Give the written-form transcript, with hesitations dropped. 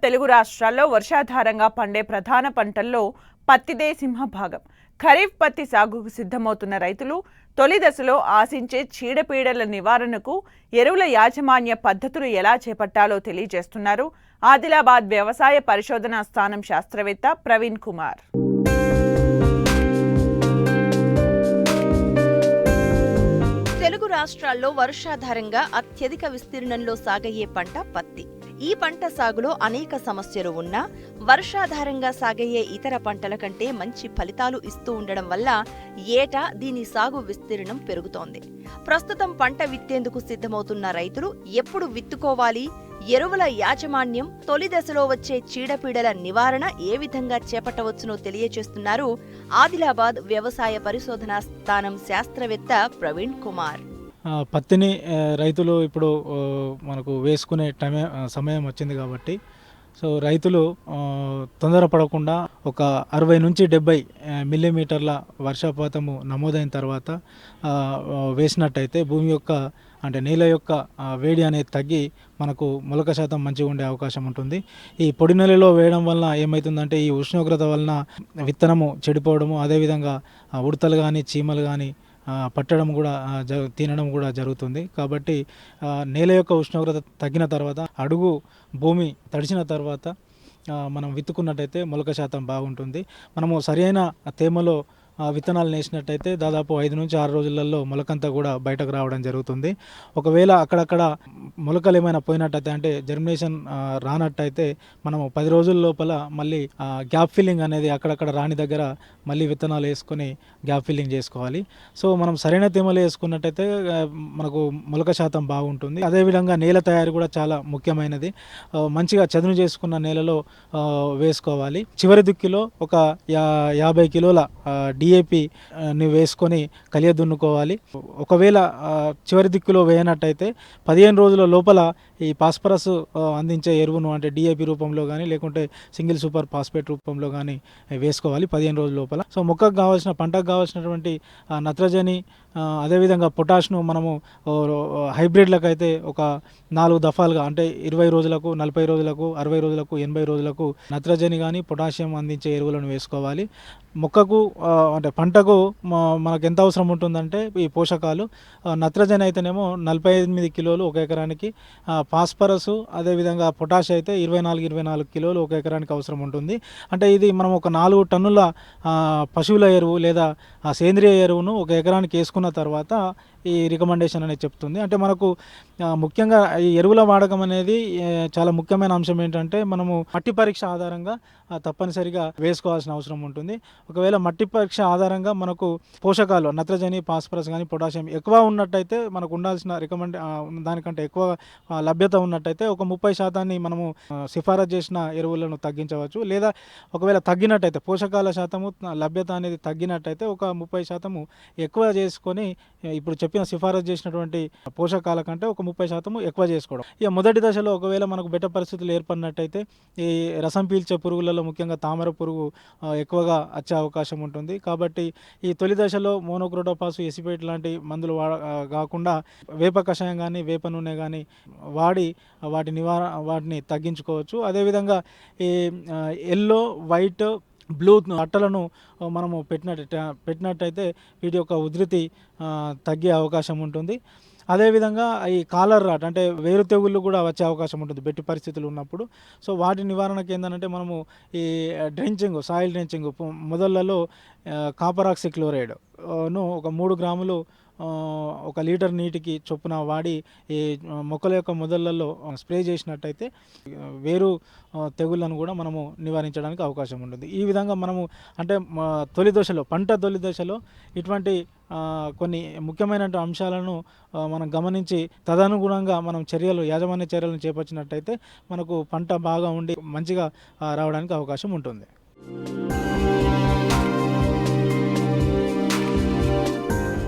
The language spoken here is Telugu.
తెలుగు రాష్ట్రాల్లో వర్షాధారంగా పండే ప్రధాన పంటల్లో పత్తిదే సింహభాగం. ఖరీఫ్ పత్తి సాగుకు సిద్ధమవుతున్న రైతులు తొలి దశలో ఆశించే చీడపీడల నివారణకు ఎరువుల యాజమాన్య పద్ధతులు ఎలా చేపట్టాలో తెలియజేస్తున్నారు ఆదిలాబాద్ వ్యవసాయ పరిశోధనా స్థానం శాస్త్రవేత్త ప్రవీణ్ కుమార్. తెలుగు రాష్ట్రాల్లో వర్షాధారంగా అత్యధిక విస్తీర్ణంలో సాగయ్యే పంట పత్తి. ఈ పంట సాగులో అనేక సమస్యలు ఉన్నా వర్షాధారంగా సాగయ్యే ఇతర పంటల కంటే మంచి ఫలితాలు ఇస్తూ ఉండడం వల్ల ఏటా దీని సాగు విస్తీర్ణం పెరుగుతోంది. ప్రస్తుతం పంట విత్తేందుకు సిద్ధమవుతున్న రైతులు ఎప్పుడు విత్తుకోవాలి, ఎరువుల యాజమాన్యం, తొలి దశలో వచ్చే చీడపీడల నివారణ ఏ విధంగా చేపట్టవచ్చునో తెలియజేస్తున్నారు ఆదిలాబాద్ వ్యవసాయ పరిశోధనా స్థానం శాస్త్రవేత్త ప్రవీణ్ కుమార్. పత్తిని రైతులు ఇప్పుడు మనకు వేసుకునే సమయం వచ్చింది కాబట్టి రైతులు తొందరపడకుండా ఒక 60 నుంచి 70 మిల్లీమీటర్ల వర్షపాతము నమోదైన తర్వాత వేసినట్టయితే భూమి యొక్క అంటే నేల యొక్క వేడి అనేది తగ్గి మనకు మొలక శాతం మంచిగా ఉండే అవకాశం ఉంటుంది. ఈ పొడి నెలలో వేయడం వలన ఏమవుతుందంటే ఈ ఉష్ణోగ్రత వలన విత్తనము చెడిపోవడము, అదేవిధంగా ఉడతలు కానీ చీమలు కానీ పట్టడం కూడా తినడం కూడా జరుగుతుంది. కాబట్టి నేల యొక్క ఉష్ణోగ్రత తగ్గిన తర్వాత అడుగు భూమి తడిచిన తర్వాత మనం విత్తుకున్నట్టయితే మొలక శాతం బాగుంటుంది. మనము సరైన తేమలో విత్తనాలు వేసినట్టయితే దాదాపు 5 నుంచి 6 రోజులలో మొలకంతా కూడా బయటకు రావడం జరుగుతుంది. ఒకవేళ అక్కడక్కడ మొలకలు ఏమైనా పోయినట్టయితే అంటే జర్మినేషన్ రానట్టయితే మనము 10 రోజుల లోపల మళ్ళీ గ్యాప్ ఫిల్లింగ్ అనేది అక్కడక్కడ రాని దగ్గర మళ్ళీ విత్తనాలు వేసుకొని గ్యాప్ ఫిల్లింగ్ చేసుకోవాలి. మనం సరైన తేమలు వేసుకున్నట్టయితే మనకు మొలక శాతం బాగుంటుంది. అదేవిధంగా నేల తయారీ కూడా చాలా ముఖ్యమైనది. మంచిగా చదును చేసుకున్న నేలలో వేసుకోవాలి. చివరి దుక్కిలో ఒక 50 కిలోల DAP-ని వేసుకొని కలియ దున్నుకోవాలి. ఒకవేళ చివరి దిక్కులో వేయనట్టయితే 15 రోజుల లోపల ఈ ఫాస్ఫరస్ అందించే ఎరువును అంటే DAP రూపంలో కానీ లేకుంటే సింగిల్ సూపర్ ఫాస్ఫేట్ రూపంలో కానీ వేసుకోవాలి 15 రోజుల లోపల. మొక్కకు కావాల్సిన పంటకు కావాల్సినటువంటి నత్రజని అదేవిధంగా పొటాష్ను మనము హైబ్రిడ్లకు అయితే ఒక 4 దఫాలుగా అంటే 20 రోజులకు, 40 రోజులకు, 60 రోజులకు, 80 రోజులకు నత్రజని కానీ పొటాషియం అందించే ఎరువులను వేసుకోవాలి. మొక్కకు అంటే పంటకు మనకు ఎంత అవసరం ఉంటుందంటే ఈ పోషకాలు నత్రజని అయితేనేమో 48 కిలోలు ఒక ఎకరానికి, ఫాస్ఫరస్ అదేవిధంగా పొటాష్ అయితే 24 కిలోలు ఒక ఎకరానికి అవసరం ఉంటుంది. అంటే ఇది మనం ఒక 4 టన్నుల పశువుల ఎరువు లేదా సేంద్రియ ఎరువును ఒక ఎకరానికి వేసుకున్న తర్వాత ఈ రికమెండేషన్ అనేది చెప్తుంది. అంటే మనకు ముఖ్యంగా ఈ ఎరువుల వాడకం అనేది చాలా ముఖ్యమైన అంశం ఏంటంటే మనము మట్టి పరీక్ష ఆధారంగా తప్పనిసరిగా వేసుకోవాల్సిన అవసరం ఉంటుంది. ఒకవేళ మట్టి పరీక్ష ఆధారంగా మనకు పోషకాలు నత్రజని, ఫాస్ఫరస్ కానీ పొటాషియం ఎక్కువ ఉన్నట్టయితే మనకు ఉండాల్సిన దానికంటే ఎక్కువ లభ్యత ఉన్నట్టయితే ఒక 30% మనము సిఫారసు చేసిన ఎరువులను తగ్గించవచ్చు. లేదా ఒకవేళ తగ్గినట్టయితే పోషకాల శాతము లభ్యత అనేది తగ్గినట్టయితే ఒక 30% ఎక్కువ చేసుకొని ఇప్పుడు చెప్పిన సిఫారసు చేసినటువంటి పోషకాల కంటే ఒక 30% ఎక్కువ చేసుకోవడం. ఇక మొదటి దశలో ఒకవేళ మనకు బెట్ట పరిస్థితులు ఏర్పడినట్టయితే ఈ రసం పీల్చే పురుగులలో ముఖ్యంగా తామర పురుగు ఎక్కువగా వచ్చే అవకాశం ఉంటుంది. కాబట్టి ఈ తొలి దశలో మోనోక్రోటోఫాస్, ఎసిపేట్ లాంటి మందులు కాకుండా వేప కషాయం కానీ వేప నూనె కానీ వాడి వాటిని తగ్గించుకోవచ్చు. అదేవిధంగా ఈ ఎల్లో, వైట్, బ్లూ అట్టలను మనము పెట్టినట్టయితే వీటి యొక్క ఉధృతి తగ్గే అవకాశం ఉంటుంది. అదేవిధంగా ఈ కాలర్ రాట్ అంటే వేరు తెగుళ్ళు కూడా వచ్చే అవకాశం ఉంటుంది బెట్టి పరిస్థితులు ఉన్నప్పుడు. వాటి నివారణకు ఏంటంటే మనము ఈ సాయిల్ డ్రెంచింగ్ మొదళ్లలో కాపర్ ఆక్సిక్లోరైడ్ను ఒక 3 గ్రాములు 1 లీటర్ నీటికి చొప్పున వాడి ఈ మొక్కల యొక్క మొదళ్లలో స్ప్రే చేసినట్టయితే వేరు తెగుళ్లను కూడా మనము నివారించడానికి అవకాశం ఉంటుంది. ఈ విధంగా మనము అంటే పంట తొలి దశలో ఇటువంటి కొన్ని ముఖ్యమైన అంశాలను మనం గమనించి తదనుగుణంగా మనం యాజమాన్య చర్యలను చేపట్టినట్టయితే మనకు పంట బాగా ఉండి మంచిగా రావడానికి అవకాశం ఉంటుంది.